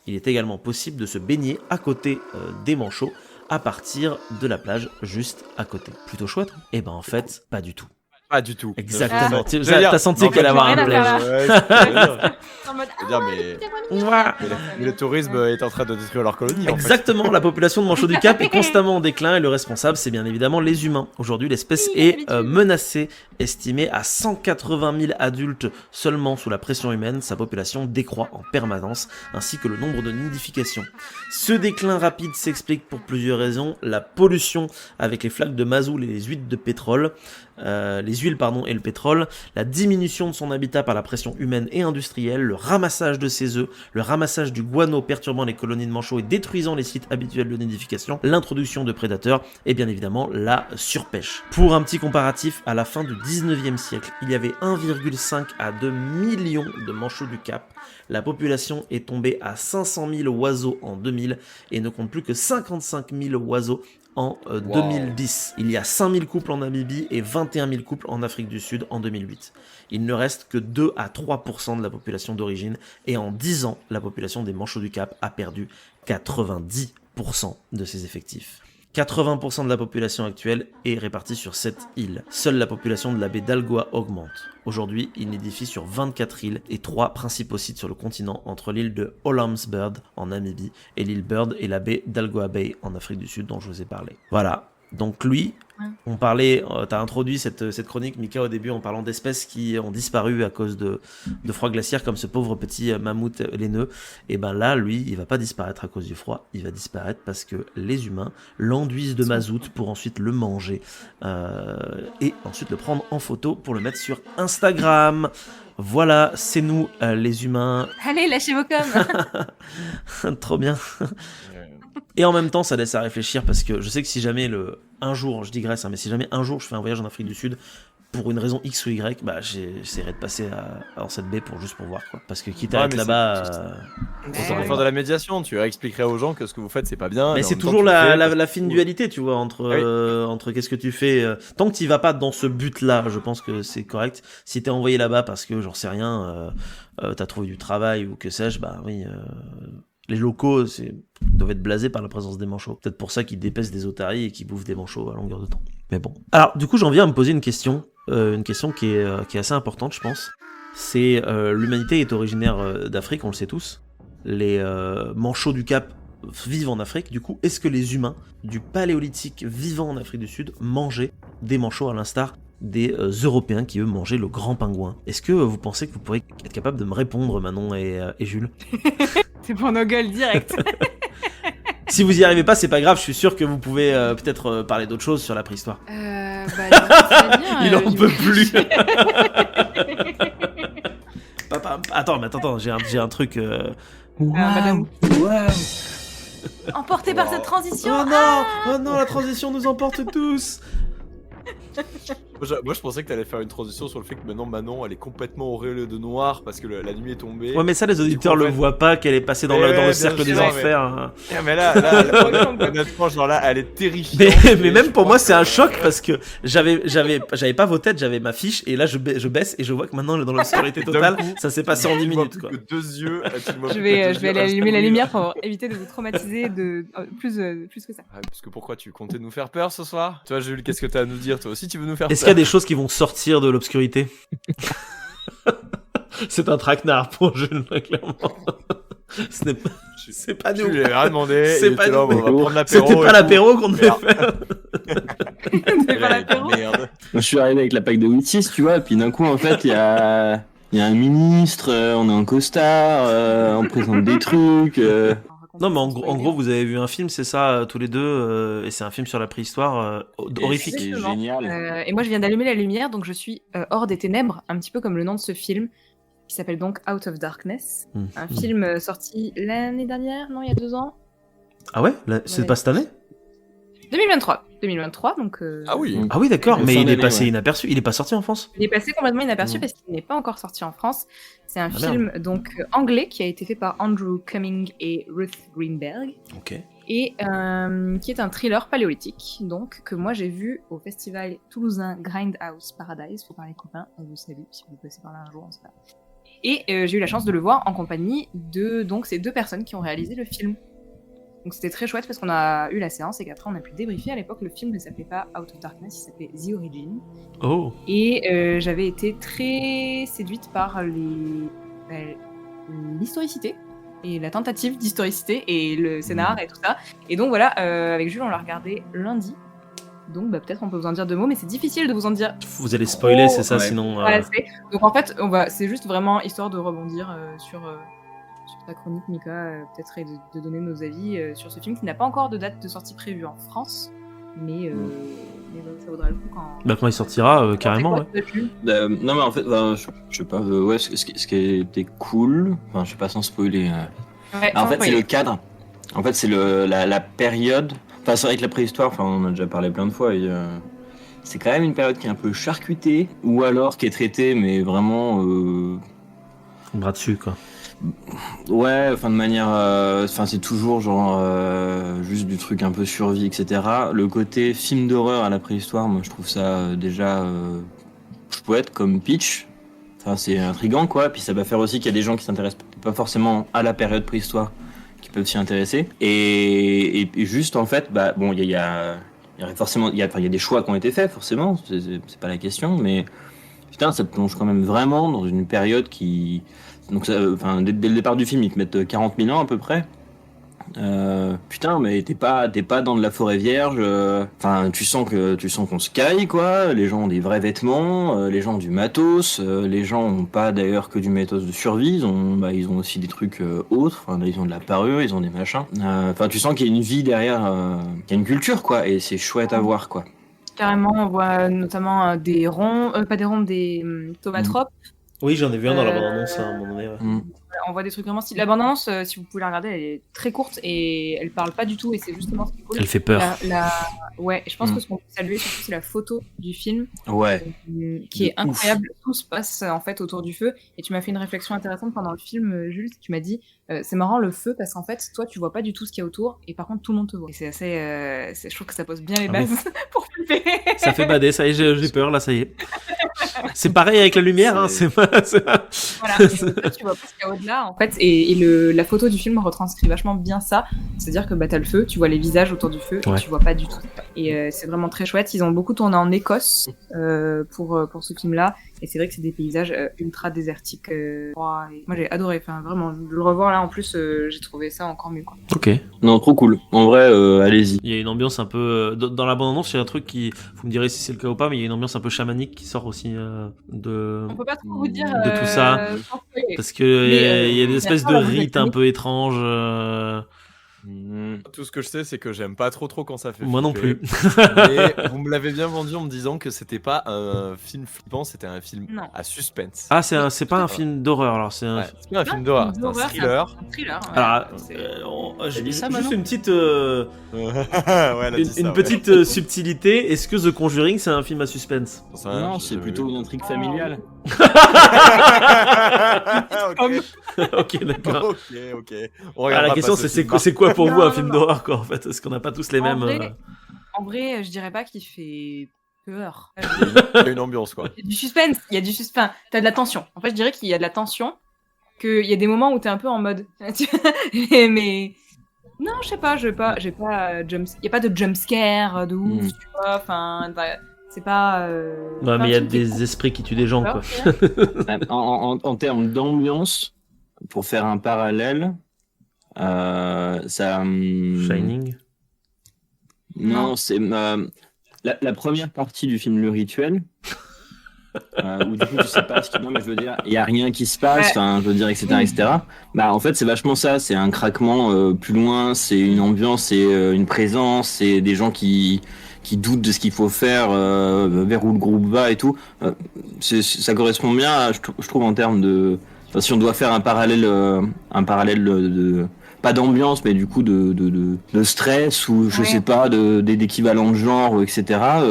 Il est également possible de se baigner à côté des manchots, à partir de la plage juste à côté. Plutôt chouette? Eh ben en fait, pas du tout. Pas du tout. Exactement. T'as T'as senti qu'elle allait avoir un rien à piège. faire Ouais, En mode, Je veux dire, mais Ouah. le tourisme est en train de détruire leur colonie. En fait. Exactement, la population de manchots du Cap est constamment en déclin et le responsable, c'est bien évidemment les humains. Aujourd'hui, l'espèce Oui, est d'habitude. menacée, estimée à 180 000 adultes seulement sous la pression humaine. Sa population décroît en permanence, ainsi que le nombre de nidifications. Ce déclin rapide s'explique pour plusieurs raisons. La pollution avec les flaques de mazout et les huiles de pétrole, les huiles et le pétrole, la diminution de son habitat par la pression humaine et industrielle, le ramassage de ses œufs, le ramassage du guano perturbant les colonies de manchots et détruisant les sites habituels de nidification, l'introduction de prédateurs et bien évidemment la surpêche. Pour un petit comparatif, à la fin du 19e siècle, il y avait 1,5 à 2 millions de manchots du Cap. La population est tombée à 500 000 oiseaux en 2000 et ne compte plus que 55 000 oiseaux en 2010. Il y a 5 000 couples en Namibie et 21 000 couples en Afrique du Sud en 2008. Il ne reste que 2 à 3% de la population d'origine et en 10 ans, la population des manchots du Cap a perdu 90% de ses effectifs. 80% de la population actuelle est répartie sur 7 îles. Seule la population de la baie d'Algoa augmente. Aujourd'hui, il nidifie sur 24 îles et 3 principaux sites sur le continent entre l'île de Holmesburg en Namibie et l'île Bird et la baie d'Algoa Bay en Afrique du Sud dont je vous ai parlé. Voilà. Donc lui, on parlait, t'as introduit cette chronique, Mika, au début en parlant d'espèces qui ont disparu à cause de froid glaciaire, comme ce pauvre petit mammouth laineux. Et ben là, lui, il va pas disparaître à cause du froid, il va disparaître parce que les humains l'enduisent de mazout pour ensuite le manger et ensuite le prendre en photo pour le mettre sur Instagram. Voilà, c'est nous les humains. Allez, lâchez vos coms. Trop bien. Et en même temps, ça laisse à réfléchir parce que je sais que si jamais un jour, je digresse, mais si jamais un jour je fais un voyage en Afrique du Sud, pour une raison X ou Y, bah j'essaierai de passer en cette baie pour voir quoi. Parce que quitte à être là-bas, Autant faire de la médiation, tu expliquerais aux gens que ce que vous faites c'est pas bien. mais c'est toujours la fine dualité, tu vois, entre qu'est-ce que tu fais. Tant que tu vas pas dans ce but-là, je pense que c'est correct. Si t'es envoyé là-bas parce que j'en sais rien, t'as trouvé du travail ou que sais-je, bah oui. Les locaux doivent être blasés par la présence des manchots. Peut-être pour ça qu'ils dépècent des otaries et qu'ils bouffent des manchots à longueur de temps. Mais bon. Alors, du coup, j'en viens à me poser une question qui est assez importante, je pense. C'est l'humanité est originaire d'Afrique, on le sait tous. Les manchots du Cap vivent en Afrique. Du coup, est-ce que les humains du Paléolithique vivant en Afrique du Sud mangeaient des manchots à l'instar des Européens qui, eux, mangeaient le grand pingouin? Est-ce que vous pensez que vous pourrez être capable de me répondre, Manon et Jules? C'est pour nos gueules direct. Si vous y arrivez pas, c'est pas grave, je suis sûr que vous pouvez peut-être parler d'autre chose sur la préhistoire. Il en peut plus. Papa, attends, j'ai un truc. Madame. Wow. Emporté par cette transition. Oh non, la transition nous emporte tous. Moi je pensais que t'allais faire une transition sur le fait que maintenant Manon elle est complètement auréolée de noir parce que la nuit est tombée. Ouais, mais ça les auditeurs le voient pas qu'elle est passée dans le cercle des enfers. Hein. Mais là, honnêtement, genre là, elle est terrifiante. Mais même pour moi c'est un choc parce que j'avais pas vos têtes, j'avais ma fiche et là je baisse et je vois que maintenant elle est dans l'obscurité totale. Ça s'est passé en 10 minutes quoi. Deux yeux. Je vais aller allumer la lumière pour éviter de vous traumatiser plus que ça. Parce que pourquoi tu comptais nous faire peur ce soir? Toi Jules, qu'est-ce que t'as à nous dire? Toi aussi tu veux nous faire peur? Est-ce qu'il y a des choses qui vont sortir de l'obscurité? C'est un traquenard pour Jules, clairement. C'est pas nous. Je lui ai rien demandé. C'est pas nous. On va prendre l'apéro. C'était pas l'apéro qu'on devait faire. C'est pas l'apéro. Merde. Moi, je suis arrivé avec la PAC de Wittis, tu vois, et puis d'un coup, en fait, il y a un ministre, on est en costard, on présente des trucs. Non, mais en gros, vous avez vu un film, c'est ça, tous les deux, et c'est un film sur la préhistoire horrifique. C'est Exactement. génial. Et moi, je viens d'allumer la lumière, donc je suis hors des ténèbres, un petit peu comme le nom de ce film, qui s'appelle donc Out of Darkness. Un film sorti l'année dernière, non, il y a 2 ans. Ah ouais? C'est pas cette année? 2023, donc... Ah oui. Ah oui, d'accord, Le mais fin il est d'année, passé ouais. inaperçu, il est pas sorti en France? Il est passé complètement inaperçu parce qu'il n'est pas encore sorti en France. C'est un film donc anglais qui a été fait par Andrew Cumming et Ruth Greenberg. Ok. Et qui est un thriller paléolithique, donc que moi j'ai vu au festival toulousain Grindhouse Paradise, fait par les copains, on vous salue si vous passez par là un jour, on sait pas. Et j'ai eu la chance de le voir en compagnie de donc ces 2 personnes qui ont réalisé le film. Donc c'était très chouette parce qu'on a eu la séance et qu'après on a pu débriefer. À l'époque, le film ne s'appelait pas Out of Darkness, il s'appelait The Origin. Oh. Et j'avais été très séduite par l'historicité et la tentative d'historicité et le scénar et tout ça. Et donc voilà, avec Jules, on l'a regardé lundi. Donc peut-être on peut vous en dire 2 mots, mais c'est difficile de vous en dire. Vous allez spoiler, c'est ça, Ouais. sinon. Pas assez. Donc en fait, c'est juste vraiment histoire de rebondir sur ta chronique, Mika, peut-être et de donner nos avis sur ce film qui n'a pas encore de date de sortie prévue en France, mais ça vaudra le coup Quand il sortira, carrément. Ouais. Non mais en fait, je sais pas, ouais, ce qui était cool, enfin je sais pas sans spoiler. Ouais, En fait c'est le cadre, en fait c'est la période, enfin c'est vrai que la préhistoire, enfin on en a déjà parlé plein de fois, et c'est quand même une période qui est un peu charcutée, ou alors qui est traitée mais vraiment... Bras dessus, quoi. Ouais, enfin de manière, enfin c'est toujours genre juste du truc un peu survie, etc. Le côté film d'horreur à la préhistoire, moi je trouve ça déjà chouette comme pitch. Enfin c'est intriguant quoi. Puis ça va faire aussi qu'il y a des gens qui s'intéressent pas forcément à la période préhistoire qui peuvent s'y intéresser. Et juste en fait, bah bon il y a forcément, il y a des choix qui ont été faits forcément, c'est pas la question, mais putain ça te plonge quand même vraiment dans une période qui... Donc, enfin, dès le départ du film, ils te mettent 40 000 ans à peu près. Putain, mais t'es pas dans de la forêt vierge. Enfin, tu sens qu'on se caille, quoi. Les gens ont des vrais vêtements, les gens ont du matos. Les gens ont pas d'ailleurs que du matos de survie. Ils ont aussi des trucs autres. Enfin, ils ont de la parure, ils ont des machins. Enfin, tu sens qu'il y a une vie derrière, qu'il y a une culture, quoi. Et c'est chouette à voir, quoi. Carrément, on voit notamment des ronds, pas des ronds, des tomatropes. Oui, j'en ai vu un dans la bande-annonce à un moment donné. Ouais. On voit des trucs vraiment stylés. La bande-annonce, si vous pouvez la regarder, elle est très courte et elle parle pas du tout, et c'est justement ce qui est cool. Elle fait peur. Ouais, je pense que ce qu'on peut saluer surtout, c'est la photo du film, Ouais. qui est De ouf. incroyable. Tout se passe en fait autour du feu, et tu m'as fait une réflexion intéressante pendant le film, Jules. Tu m'as dit, c'est marrant le feu parce qu'en fait, toi, tu vois pas du tout ce qu'il y a autour, et par contre, tout le monde te voit. Et c'est assez, je trouve que ça pose bien les bases pour flipper. Ça fait bader, ça y est, j'ai peur là, ça y est. C'est pareil avec la lumière, hein, c'est pas. Voilà, et toi, tu vois pas ce qu'il y a au-delà en fait, et la photo du film retranscrit vachement bien ça, c'est-à-dire que t'as le feu, tu vois les visages autour du feu, et tu vois pas du tout. Et c'est vraiment très chouette. Ils ont beaucoup tourné en Écosse pour ce film-là, et c'est vrai que c'est des paysages ultra désertiques. Moi j'ai adoré, enfin vraiment, de le revoir là en plus, j'ai trouvé ça encore mieux, quoi. Ok. Non, trop cool. En vrai, allez-y. Il y a une ambiance un peu. Dans la bande-annonce, il y a un truc qui. Vous me direz si c'est le cas ou pas, mais il y a une ambiance un peu chamanique qui sort aussi de. On peut pas trop vous dire de tout ça. sans spoiler. Parce que il y a des espèces de d'accord, vous rites êtes un peu étranges. Tout ce que je sais, c'est que j'aime pas trop quand ça fait Moi non flipper. plus. Mais vous me l'avez bien vendu en me disant que c'était pas un film flippant, c'était un film Non. à suspense. Ah, c'est pas un film d'horreur, alors c'est un. Ouais, c'est pas un film d'horreur, c'est un thriller. C'est un thriller. Ouais. Alors, J'ai dit ça, juste maintenant une petite, Ouais, elle a dit ça, une ouais. petite subtilité. Est-ce que The Conjuring c'est un film à suspense? J'en sais rien, Non, j'ai c'est jamais plutôt vu. une intrigue familiale. Ok, Ok, d'accord. ok. Ah, la question c'est quoi pour vous un film d'horreur quoi en fait? Est-ce qu'on n'a pas tous les mêmes En vrai, je dirais pas qu'il fait peur. Il y a une ambiance quoi. Il y a du suspense, Enfin, t'as de la tension. En fait, je dirais qu'il y a de la tension, qu'il y a des moments où t'es un peu en mode. Mais non, je sais pas, j'ai pas il y a pas de jump scare de ouf, tu vois. Enfin, c'est pas. Ouais, mais il y a des esprits qui tuent des gens quoi. En termes d'ambiance, pour faire un parallèle, ça. Shining. Non, c'est la première partie du film Le Rituel. Où du coup tu sais pas ce qui... Non mais je veux dire, il y a rien qui se passe, enfin je veux dire, etc. Bah en fait c'est vachement ça, c'est un craquement plus loin, c'est une ambiance, c'est une présence, c'est des gens qui doutent de ce qu'il faut faire, vers où le groupe va et tout. Ça correspond bien, je trouve en termes de... Enfin, si on doit faire un parallèle de pas d'ambiance, mais du coup de stress ou je sais pas, d'équivalent de genre, etc.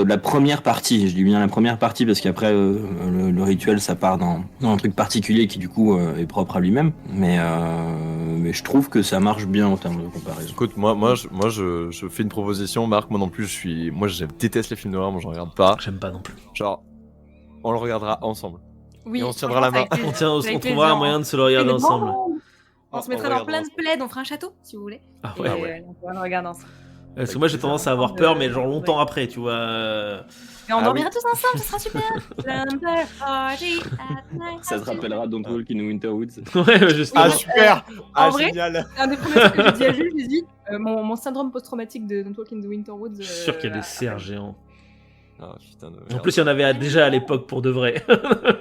La première partie, je dis bien la première partie parce qu'après le rituel ça part dans un truc particulier qui du coup est propre à lui-même. Mais je trouve que ça marche bien en termes de comparaison. Écoute, moi je fais une proposition, Marc, moi non plus je déteste les films d'horreur, moi j'en regarde pas. J'aime pas non plus. Genre, on le regardera ensemble. Oui, Et on se tiendra la main. On trouvera un moyen de se le regarder ensemble. On se mettra dans plein de plaids, on fera un château si vous voulez. Ah Et ouais. on pourra le regarder ensemble. Parce que moi, j'ai tendance à avoir peur, mais genre longtemps après, tu vois. Mais on Ah dormira tous ensemble, ce sera super. Slumber party at night. Ça te rappellera Don't Walk in Winterwoods. Ouais, justement. Ah, super. En vrai, génial. c'est un des premiers trucs que j'ai dit à Jules, j'ai dit mon syndrome post-traumatique de Don't Walk in the Winterwoods. Je suis sûr qu'il y a des cerfs géants. Ah, putain de En merde. plus, il y en avait déjà à l'époque pour de vrai. Il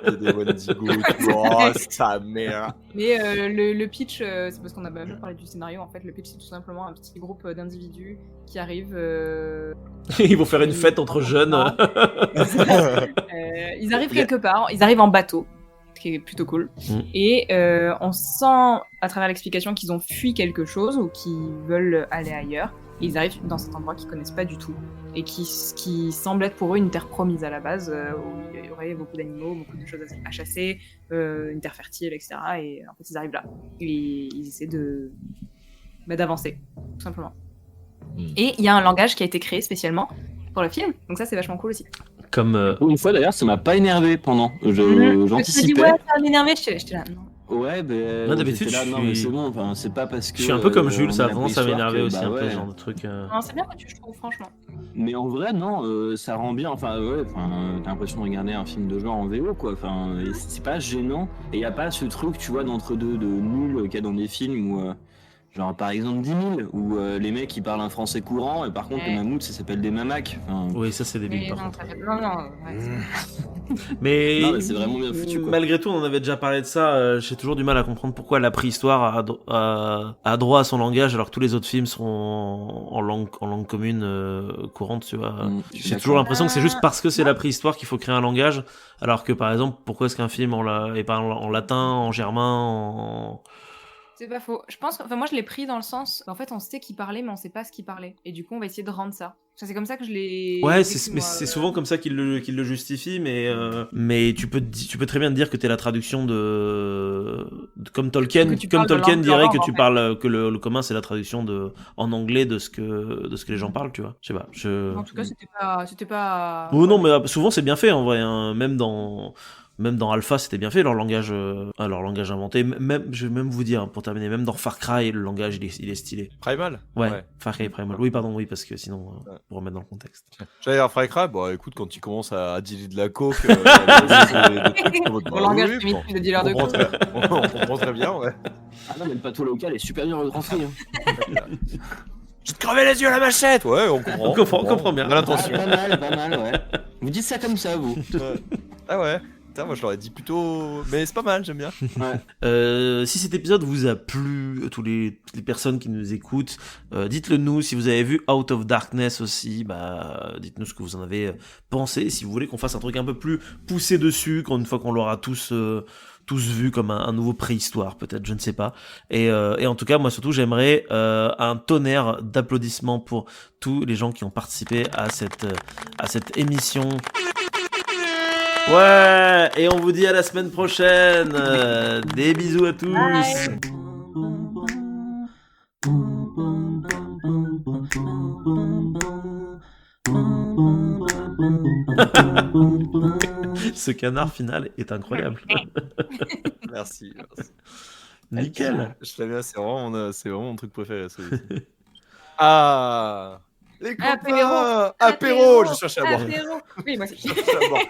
y a des Wendigo et tout. Oh, sa mère. Mais le pitch, c'est parce qu'on a même pas parlé du scénario. En fait, le pitch, c'est tout simplement un petit groupe d'individus qui arrivent. Ils vont faire une fête entre jeunes. Ils arrivent quelque part, ils arrivent en bateau, ce qui est plutôt cool. Et on sent à travers l'explication qu'ils ont fui quelque chose ou qu'ils veulent aller ailleurs. Et ils arrivent dans cet endroit qu'ils connaissent pas du tout et qui semble être pour eux une terre promise à la base, où il y aurait beaucoup d'animaux, beaucoup de choses à chasser, une terre fertile, etc. Et en fait, ils arrivent là et ils essaient d'avancer, tout simplement. Et il y a un langage qui a été créé spécialement pour le film, donc ça c'est vachement cool aussi. Comme. Pour une fois d'ailleurs, ça m'a pas énervé pendant. Tu me dis J'anticipais. ouais, ça va m'énerver, j'étais là. Non. Ouais, ben. Moi, d'habitude, j'étais là, je non, mais suis- c'est bon, enfin, c'est pas parce que. Je suis un peu comme Jules, on ça a a tendance pris à m'énerver que, aussi, bah un peu ouais. ce genre de truc. Non, c'est bien que je trouve, franchement. Mais en vrai, non, ça rend bien. Enfin, ouais, t'as l'impression de regarder un film de genre en VO, quoi. Enfin, et c'est pas gênant. Et y a pas ce truc, tu vois, d'entre-deux de nul qu'il y a dans des films où. Genre par exemple 10 000, où les mecs ils parlent un français courant, et par contre Ouais. les mammouths ça s'appelle des mamacs. Enfin, Oui, ça c'est débile Mais par non, contre. ouais, Mais, Non, mais c'est vraiment bien foutu, quoi. Malgré tout, on en avait déjà parlé de ça. J'ai toujours du mal à comprendre pourquoi la préhistoire a droit à son langage alors que tous les autres films seront en langue commune courante, tu vois. J'ai toujours l'impression que c'est juste parce que c'est la préhistoire qu'il faut créer un langage, alors que par exemple, pourquoi est-ce qu'un film est pas en latin, en germain, C'est pas faux. Je pense que, moi je l'ai pris dans le sens, en fait on sait qui parlait mais on sait pas ce qu'il parlait. Et du coup on va essayer de rendre ça. Ça, c'est comme ça que je l'ai. Ouais, vécu, mais moi, c'est souvent comme ça qu'il le justifie, mais tu peux très bien te dire que t'es la traduction comme Tolkien, Que tu parles de Tolkien langue dirait langue, que en tu fait. parles que le commun c'est la traduction en anglais de ce que les gens parlent, tu vois. Je sais pas. En tout cas c'était pas. Oh non, mais souvent c'est bien fait en vrai. Hein. Même dans Alpha, c'était bien fait leur langage inventé. Même, je vais même vous dire pour terminer, même dans Far Cry, le langage il est stylé. Primal. Ouais, Far Cry Primal. Oui, pardon, oui, parce que sinon, pour remettre dans le contexte. J'allais dire Far Cry. Bon, écoute, quand il commence à dealer de la coke, Mon langage primitif de dealer de coke. on comprend très bien, ouais. Ah non, mais le pâteau local est super dur à retranscrire. Je te crevais les yeux à la machette. Ouais, on comprend. On comprend bien. On a l'intention. Pas mal, ouais. Vous dites ça comme ça, vous. Ouais. Ah ouais. Putain, moi je l'aurais dit plutôt. Mais c'est pas mal, j'aime bien. Ouais. Si cet épisode vous a plu, toutes les personnes qui nous écoutent, dites-le nous. Si vous avez vu Out of Darkness aussi, dites-nous ce que vous en avez pensé. Si vous voulez qu'on fasse un truc un peu plus poussé dessus, une fois qu'on l'aura tous vu comme un nouveau préhistoire, peut-être, je ne sais pas. Et en tout cas, moi surtout, j'aimerais un tonnerre d'applaudissements pour tous les gens qui ont participé à cette émission. Ouais, et on vous dit à la semaine prochaine. Des bisous à tous. Bye. Ce canard final est incroyable. Merci. Nickel. Je l'aime bien, c'est vraiment mon truc préféré. Celui-ci. Ah, les copains. Apéro. Apéro. Je cherchais à boire. Apéro. Oui, moi aussi. Je cherchais à boire.